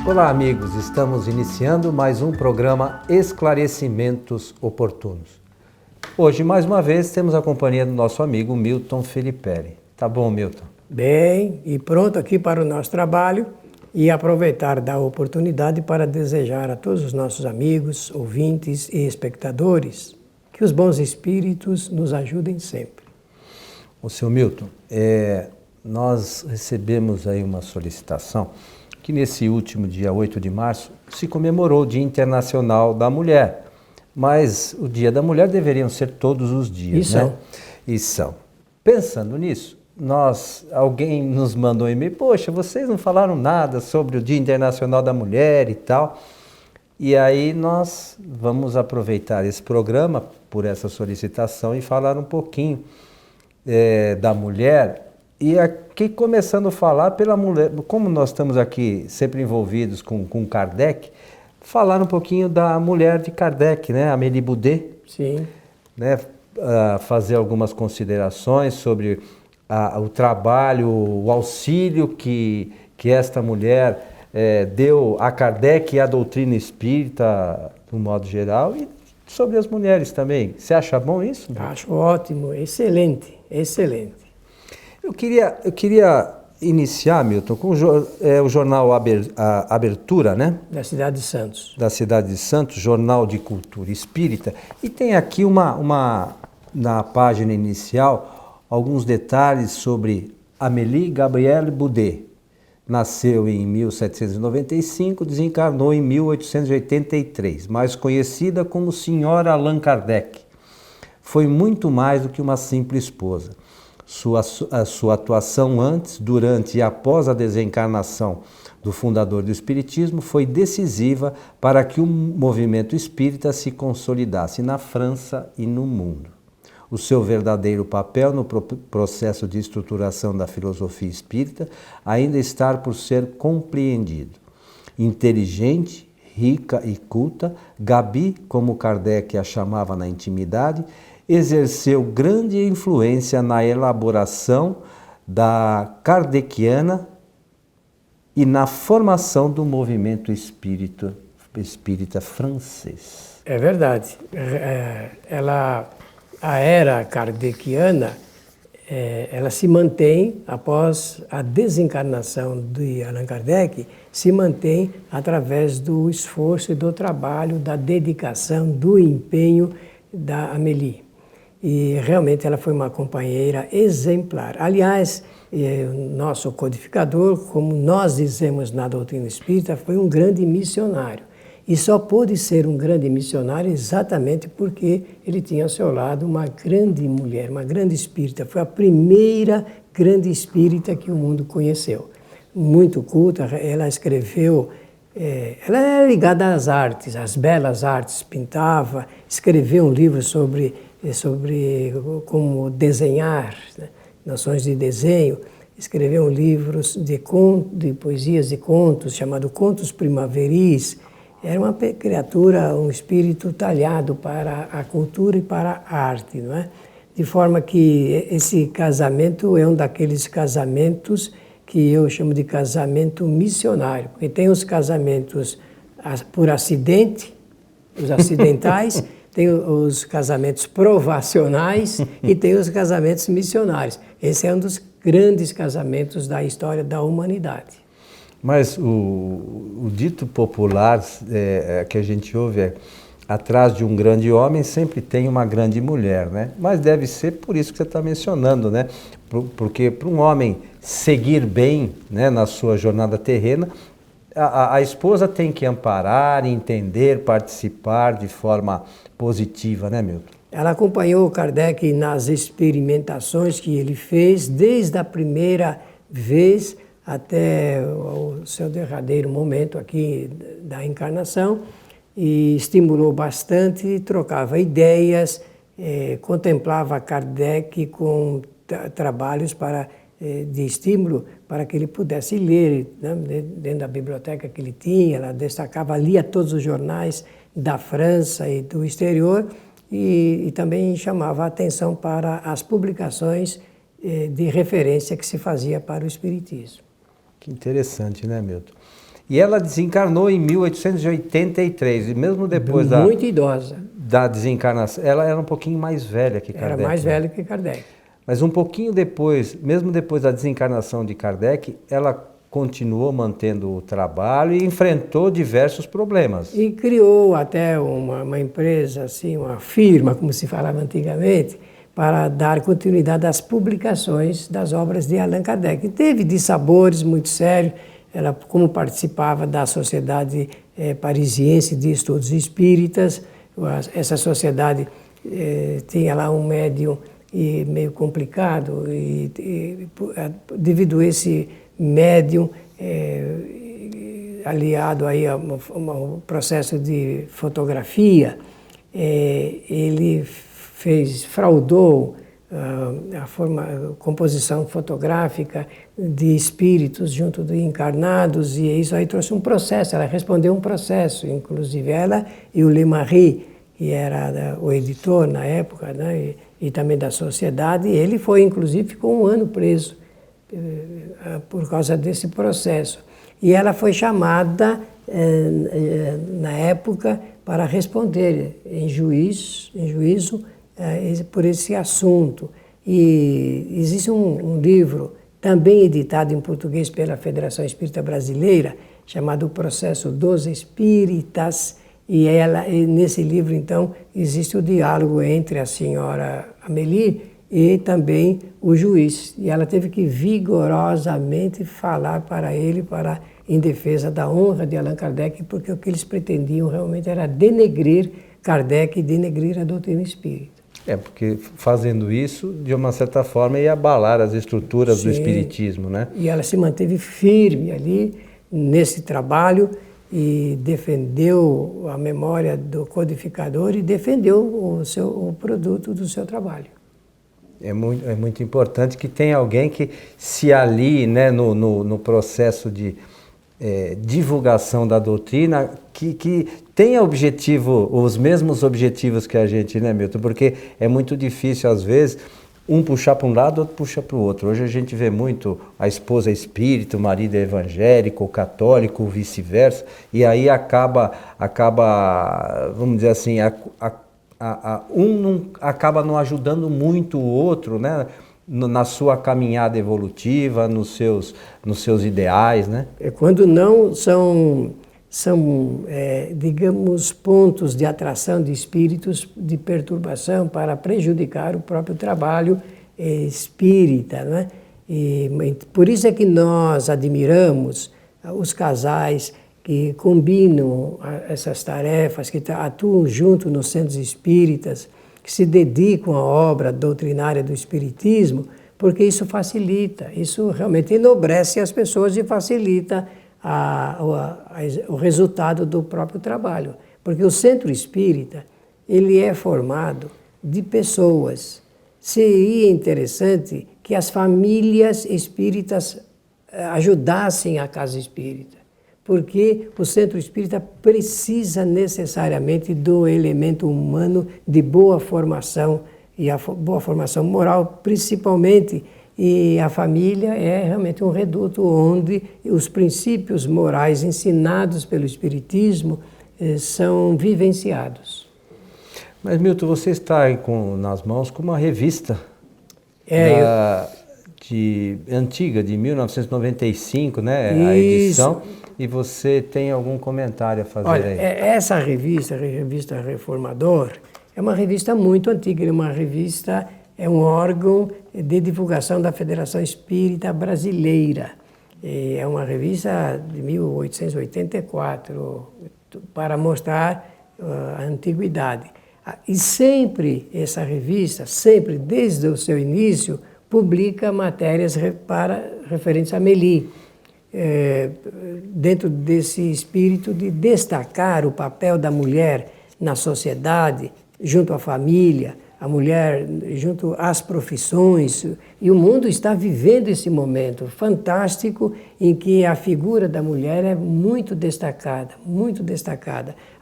Olá, amigos. Estamos iniciando mais um programa Esclarecimentos Oportunos. Hoje, mais uma vez, temos a companhia do nosso amigo Milton Filipelli. Tá bom, Milton? Bem, e pronto aqui para o nosso trabalho e aproveitar da oportunidade para desejar a todos os nossos amigos, ouvintes e espectadores que os bons espíritos nos ajudem sempre. O seu Milton, nós recebemos aí uma solicitação que nesse último dia 8 de março se comemorou o Dia Internacional da Mulher, mas o Dia da Mulher deveriam ser todos os dias, né? E são. Pensando nisso, alguém nos mandou um e-mail, poxa, vocês não falaram nada sobre o Dia Internacional da Mulher e tal. E aí nós vamos aproveitar esse programa por essa solicitação e falar um pouquinho da mulher. E aqui começando a falar pela mulher, como nós estamos aqui sempre envolvidos com Kardec, falar um pouquinho da mulher de Kardec, né, Amélie Boudet. Sim. Né, fazer algumas considerações sobre o trabalho, o auxílio que esta mulher deu a Kardec e à doutrina espírita, no modo geral, e sobre as mulheres também. Você acha bom isso? Acho ótimo, excelente, excelente. Eu queria iniciar, Milton, com o jornal Abertura, né? Da cidade de Santos. Da cidade de Santos, Jornal de Cultura Espírita. E tem aqui na página inicial, alguns detalhes sobre Amélie Gabrielle Boudet. Nasceu em 1795, desencarnou em 1883, mais conhecida como Senhora Allan Kardec. Foi muito mais do que uma simples esposa. A sua atuação antes, durante e após a desencarnação do fundador do Espiritismo foi decisiva para que o movimento espírita se consolidasse na França e no mundo. O seu verdadeiro papel no processo de estruturação da filosofia espírita ainda está por ser compreendido. Inteligente, rica e culta, Gabi, como Kardec a chamava na intimidade, exerceu grande influência na elaboração da kardeciana e na formação do movimento espírita francês. É verdade. A era kardeciana, ela se mantém após a desencarnação de Allan Kardec, se mantém através do esforço e do trabalho, da dedicação, do empenho da Amélie. E realmente ela foi uma companheira exemplar. Aliás, o nosso codificador, como nós dizemos na doutrina espírita, foi um grande missionário. E só pôde ser um grande missionário exatamente porque ele tinha ao seu lado uma grande mulher, uma grande espírita. Foi a primeira grande espírita que o mundo conheceu. Muito culta, ela escreveu, ela era ligada às artes, às belas artes, pintava, escreveu um livro sobre como desenhar, né? Noções de desenho. Escreveu um livro de poesias e contos chamado Contos Primaveris. Era uma criatura, um espírito talhado para a cultura e para a arte, não é? De forma que esse casamento é um daqueles casamentos que eu chamo de casamento missionário, porque tem os casamentos por acidente, os acidentais, tem os casamentos provacionais e tem os casamentos missionários. Esse é um dos grandes casamentos da história da humanidade. Mas o dito popular que a gente ouve atrás de um grande homem sempre tem uma grande mulher, né? Mas deve ser por isso que você está mencionando, né? Porque para um homem seguir bem, né, na sua jornada terrena, a esposa tem que amparar, entender, participar de forma positiva, né, Milton? Ela acompanhou Kardec nas experimentações que ele fez, desde a primeira vez até o seu derradeiro momento aqui da encarnação, e estimulou bastante, trocava ideias, contemplava Kardec com trabalhos de estímulo para que ele pudesse ler, né, dentro da biblioteca que ele tinha. Ela destacava, lia todos os jornais da França e do exterior, e também chamava a atenção para as publicações de referência que se fazia para o Espiritismo. Que interessante, né, Milton? E ela desencarnou em 1883, e mesmo depois muito idosa. da desencarnação, ela era um pouquinho mais velha que Kardec. Era mais velha que Kardec. Mas um pouquinho depois, mesmo depois da desencarnação de Kardec, ela continuou mantendo o trabalho e enfrentou diversos problemas. E criou até uma empresa, assim, uma firma, como se falava antigamente, para dar continuidade às publicações das obras de Allan Kardec. E teve dissabores muito sérios. Ela, como participava da Sociedade Parisiense de Estudos Espíritas, essa sociedade tinha lá um médium meio complicado, devido a esse médium aliado aí ao processo de fotografia, ele fraudou a composição fotográfica de espíritos junto de encarnados, e isso aí trouxe um processo. Ela respondeu um processo, inclusive ela e o Lemarie, que era o editor na época, né, e também da sociedade, e ele foi, inclusive, ficou 1 ano preso por causa desse processo. E ela foi chamada, na época, para responder em juízo por esse assunto. E existe um livro, também editado em português pela Federação Espírita Brasileira, chamado O Processo dos Espíritas, e nesse livro, então, existe o diálogo entre a senhora Amélie e também o juiz. E ela teve que vigorosamente falar para ele, em defesa da honra de Allan Kardec, porque o que eles pretendiam realmente era denegrir Kardec e denegrir a doutrina espírita. Porque fazendo isso, de uma certa forma, ia abalar as estruturas do espiritismo, né? E ela se manteve firme ali, nesse trabalho, e defendeu a memória do codificador e defendeu o produto do seu trabalho. É muito importante que tenha alguém que se alie, né, no processo de divulgação da doutrina, que tenha os mesmos objetivos que a gente, né, Milton? Porque é muito difícil, às vezes, um puxar para um lado, outro puxa para o outro. Hoje a gente vê muito a esposa espírita, o marido evangélico, o católico, vice-versa, e aí acaba, vamos dizer assim, um acaba não ajudando muito o outro, né, na sua caminhada evolutiva, nos seus ideais, né? Quando não são digamos, pontos de atração de espíritos de perturbação para prejudicar o próprio trabalho espírita, né? E por isso é que nós admiramos os casais que combinam essas tarefas, que atuam junto nos centros espíritas, que se dedicam à obra doutrinária do espiritismo, porque isso facilita, isso realmente enobrece as pessoas e facilita o resultado do próprio trabalho. Porque o centro espírita, ele é formado de pessoas. Seria interessante que as famílias espíritas ajudassem a casa espírita, porque o centro espírita precisa necessariamente do elemento humano de boa formação, e a boa formação moral principalmente. E a família é realmente um reduto onde os princípios morais ensinados pelo Espiritismo são vivenciados. Mas, Milton, você está aí nas mãos com uma revista antiga, de 1995, né? Isso. A edição. E você tem algum comentário a fazer? Olha, aí? Essa revista, a Revista Reformador, é uma revista muito antiga, é um órgão de divulgação da Federação Espírita Brasileira. É uma revista de 1884, para mostrar a antiguidade. E sempre essa revista, sempre desde o seu início, publica matérias referentes a Amélie, dentro desse espírito de destacar o papel da mulher na sociedade, junto à família, a mulher junto às profissões, e o mundo está vivendo esse momento fantástico em que a figura da mulher é muito destacada,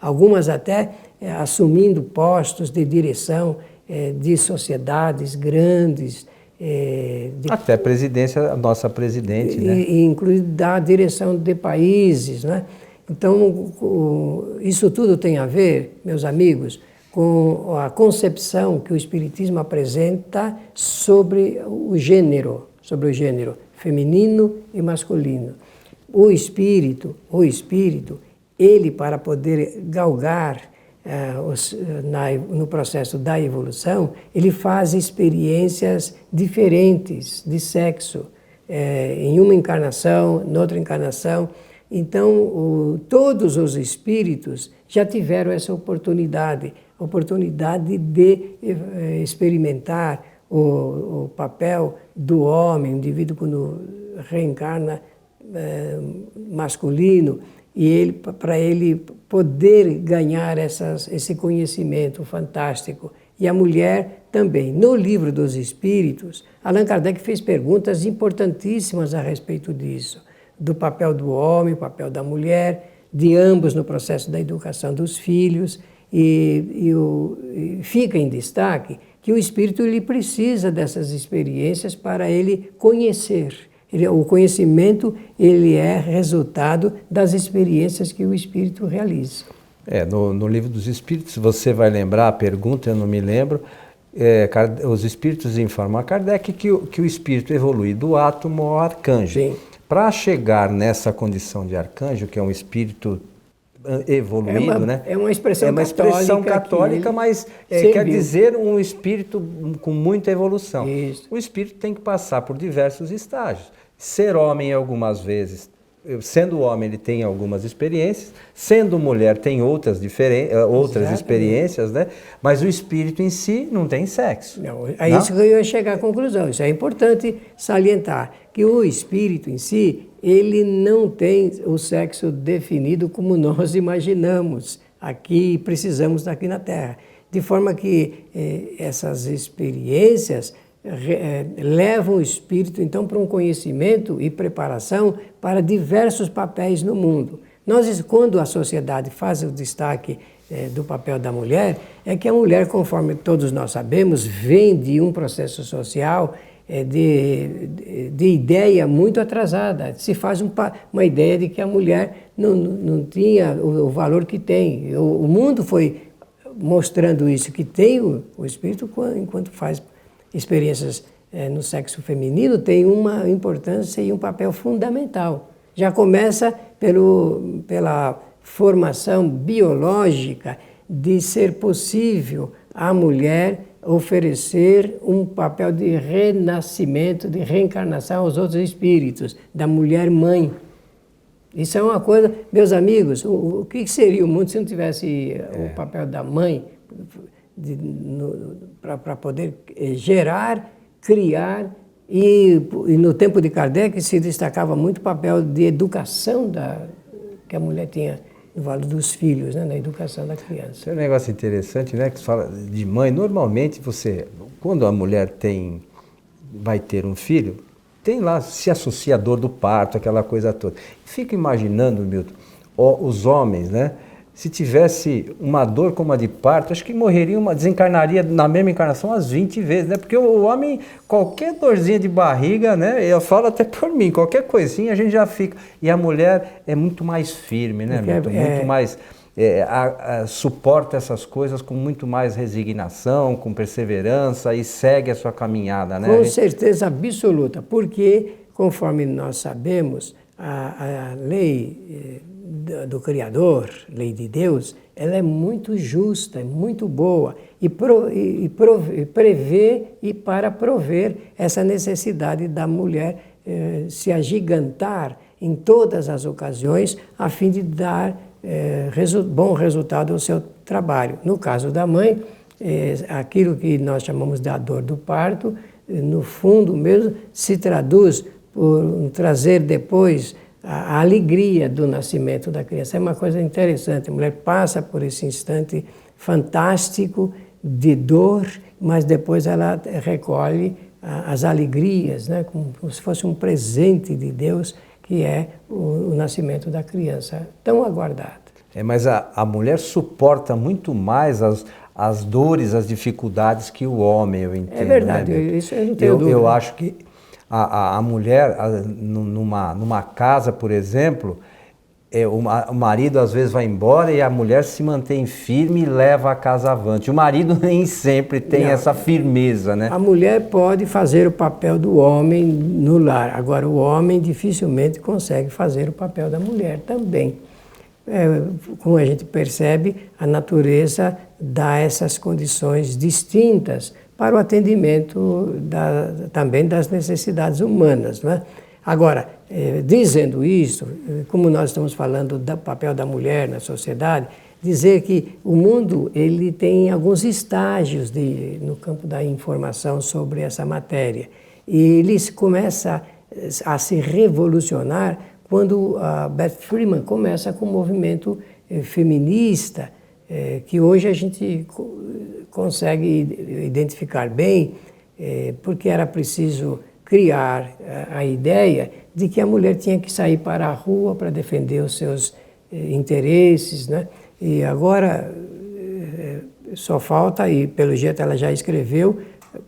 algumas até assumindo postos de direção de sociedades grandes, Até a presidência, a nossa presidente, né? E inclui da direção de países, né? Então, isso tudo tem a ver, meus amigos, com a concepção que o Espiritismo apresenta sobre o gênero feminino e masculino. O espírito, ele, para poder galgar no processo da evolução, ele faz experiências diferentes de sexo, em uma encarnação, noutra encarnação. Então, todos os espíritos já tiveram essa oportunidade de experimentar o papel do homem, o indivíduo quando reencarna masculino, e para ele poder ganhar esse conhecimento fantástico. E a mulher também. No Livro dos Espíritos, Allan Kardec fez perguntas importantíssimas a respeito disso, do papel do homem, o papel da mulher, de ambos no processo da educação dos filhos, e fica em destaque que o espírito ele precisa dessas experiências para ele conhecer. O conhecimento ele é resultado das experiências que o espírito realiza. No Livro dos Espíritos, você vai lembrar a pergunta, eu não me lembro, os espíritos informam a Kardec que o espírito evolui do átomo ao arcanjo. Para chegar nessa condição de arcanjo, que é um espírito evoluído, né? É uma expressão católica, mas quer dizer um espírito com muita evolução. Isso. O espírito tem que passar por diversos estágios. Ser homem algumas vezes, sendo homem ele tem algumas experiências, sendo mulher tem outras experiências, né? Mas o espírito em si não tem sexo. Isso que eu ia chegar à conclusão. Isso é importante salientar, que o espírito em si, ele não tem o sexo definido como nós imaginamos aqui, precisamos aqui na Terra. De forma que essas experiências levam o espírito, então, para um conhecimento e preparação para diversos papéis no mundo. Quando a sociedade faz o destaque do papel da mulher, é que a mulher, conforme todos nós sabemos, vem de um processo social de ideia muito atrasada. Se faz uma ideia de que a mulher não tinha o valor que tem. O mundo foi mostrando isso, que tem o espírito enquanto faz experiências no sexo feminino, tem uma importância e um papel fundamental. Já começa pela formação biológica de ser possível à mulher oferecer um papel de renascimento, de reencarnação aos outros espíritos, da mulher-mãe. Isso é uma coisa, meus amigos, o que seria o mundo se não tivesse o papel da mãe para poder gerar, criar, e no tempo de Kardec se destacava muito o papel de educação que a mulher tinha no valor dos filhos, né, na educação da criança. Isso é um negócio interessante, né, que se fala de mãe. Normalmente quando a mulher vai ter um filho, tem lá, se associa a dor do parto, aquela coisa toda. Fico imaginando, Milton, os homens, né? Se tivesse uma dor como a de parto, acho que desencarnaria na mesma encarnação umas 20 vezes, né? Porque o homem, qualquer dorzinha de barriga, né? Eu falo até por mim, qualquer coisinha a gente já fica. E a mulher é muito mais firme, né, Milton? Muito mais... suporta essas coisas com muito mais resignação, com perseverança e segue a sua caminhada, né? Com certeza absoluta, porque, conforme nós sabemos, a lei do Criador, lei de Deus, ela é muito justa, é muito boa e prevê e para prover essa necessidade da mulher se agigantar em todas as ocasiões a fim de dar bom resultado ao seu trabalho. No caso da mãe, aquilo que nós chamamos de a dor do parto, no fundo mesmo, se traduz por trazer depois a alegria do nascimento da criança. É uma coisa interessante, a mulher passa por esse instante fantástico de dor, mas depois ela recolhe as alegrias, né? Como se fosse um presente de Deus, que é o nascimento da criança, tão aguardado. Mas a mulher suporta muito mais as dores, as dificuldades que o homem, eu entendo. É verdade, né? isso eu não tenho dúvida. Eu acho que a mulher, numa casa, por exemplo, o marido às vezes vai embora e a mulher se mantém firme e leva a casa avante. O marido nem sempre tem essa firmeza, né? A mulher pode fazer o papel do homem no lar, agora o homem dificilmente consegue fazer o papel da mulher também. Como a gente percebe, a natureza dá essas condições distintas para o atendimento também das necessidades humanas, não é? Agora, dizendo isso, como nós estamos falando do papel da mulher na sociedade, dizer que o mundo ele tem alguns estágios no campo da informação sobre essa matéria. E ele começa a se revolucionar quando a Beth Freeman começa com o movimento feminista, que hoje a gente consegue identificar bem, porque era preciso criar a ideia de que a mulher tinha que sair para a rua para defender os seus interesses, né? E agora só falta, e pelo jeito ela já escreveu,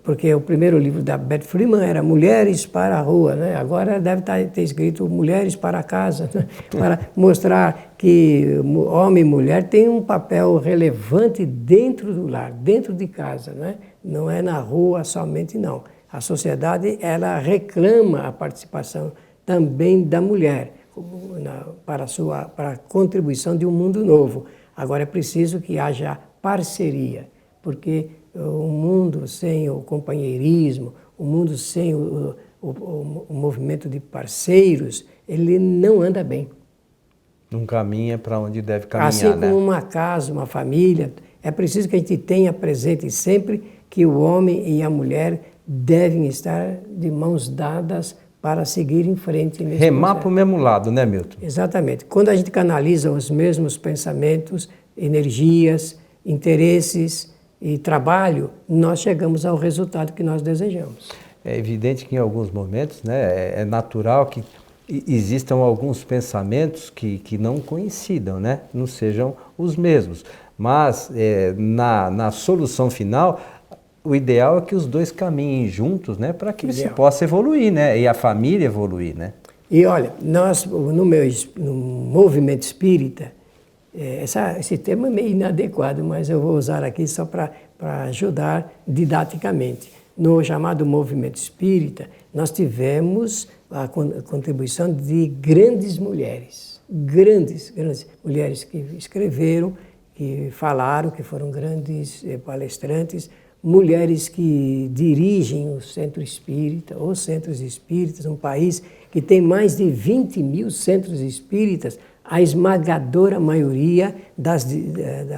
porque o primeiro livro da Beth Freeman era Mulheres para a Rua, né? Agora deve ter escrito Mulheres para a Casa, né? Para mostrar que homem e mulher têm um papel relevante dentro do lar, dentro de casa, né? Não é na rua somente, não. A sociedade, ela reclama a participação também da mulher para a contribuição de um mundo novo. Agora é preciso que haja parceria, porque o mundo sem o companheirismo, o mundo sem o movimento de parceiros, ele não anda bem. Não caminha para onde deve caminhar, assim né? como uma casa, uma família, é preciso que a gente tenha presente sempre que o homem e a mulher devem estar de mãos dadas para seguir em frente. Remar para o mesmo lado, né, Milton? Exatamente. Quando a gente canaliza os mesmos pensamentos, energias, interesses e trabalho, nós chegamos ao resultado que nós desejamos. É evidente que em alguns momentos, né, é natural que existam alguns pensamentos que não coincidam, né, não sejam os mesmos. Mas na solução final, o ideal é que os dois caminhem juntos, né, para que se possa evoluir, né, e a família evoluir, né. E olha, nós no movimento espírita, esse termo é meio inadequado, mas eu vou usar aqui só para ajudar didaticamente. No chamado movimento espírita, nós tivemos a contribuição de grandes mulheres mulheres que escreveram, que falaram, que foram grandes palestrantes, mulheres que dirigem o centro espírita, os centros espíritas, um país que tem mais de 20 mil centros espíritas, a esmagadora maioria da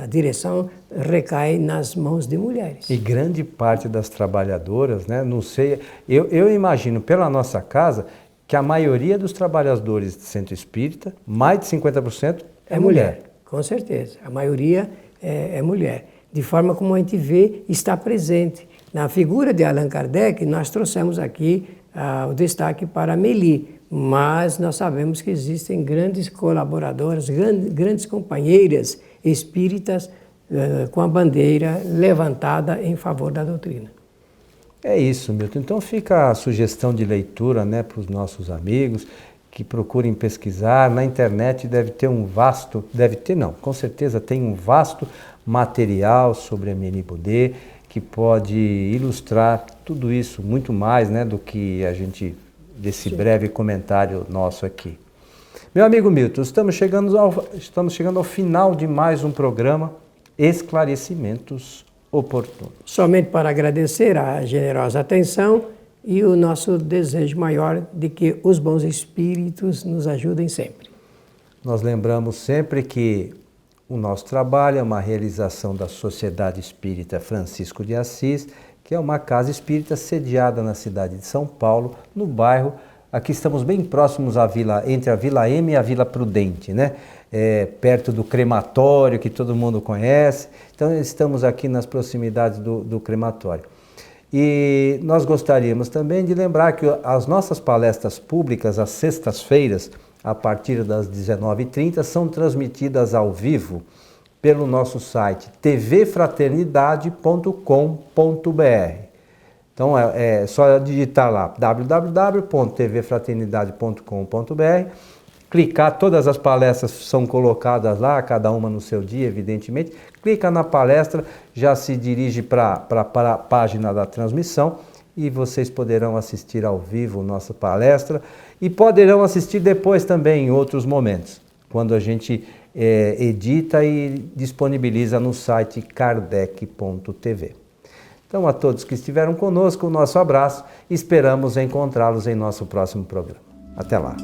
direção recai nas mãos de mulheres. E grande parte das trabalhadoras, né, não sei, eu imagino pela nossa casa que a maioria dos trabalhadores de centro espírita, mais de 50% é mulher. Com certeza, a maioria é mulher. De forma como a gente vê, está presente. Na figura de Allan Kardec, nós trouxemos aqui o destaque para Amélie, mas nós sabemos que existem grandes colaboradoras, grandes companheiras espíritas com a bandeira levantada em favor da doutrina. É isso, Milton. Então fica a sugestão de leitura, né, para os nossos amigos que procurem pesquisar. Na internet deve ter com certeza tem um vasto material sobre Amélie Baudet que pode ilustrar tudo isso, muito mais, né, do que a gente, desse breve comentário nosso aqui. Meu amigo Milton, estamos chegando ao final de mais um programa Esclarecimentos Oportunos. Somente para agradecer a generosa atenção e o nosso desejo maior de que os bons espíritos nos ajudem sempre. Nós lembramos sempre que o nosso trabalho é uma realização da Sociedade Espírita Francisco de Assis, que é uma casa espírita sediada na cidade de São Paulo, no bairro, aqui estamos bem próximos entre a Vila M e a Vila Prudente, né? Perto do crematório que todo mundo conhece, então estamos aqui nas proximidades do crematório. E nós gostaríamos também de lembrar que as nossas palestras públicas, às sextas-feiras, a partir das 19h30, são transmitidas ao vivo pelo nosso site tvfraternidade.com.br. Então é só digitar lá www.tvfraternidade.com.br, clicar, todas as palestras são colocadas lá, cada uma no seu dia, evidentemente. Clica na palestra, já se dirige para a página da transmissão e vocês poderão assistir ao vivo nossa palestra e poderão assistir depois também em outros momentos, quando a gente edita e disponibiliza no site kardec.tv. Então, a todos que estiveram conosco, o nosso abraço e esperamos encontrá-los em nosso próximo programa. Até lá!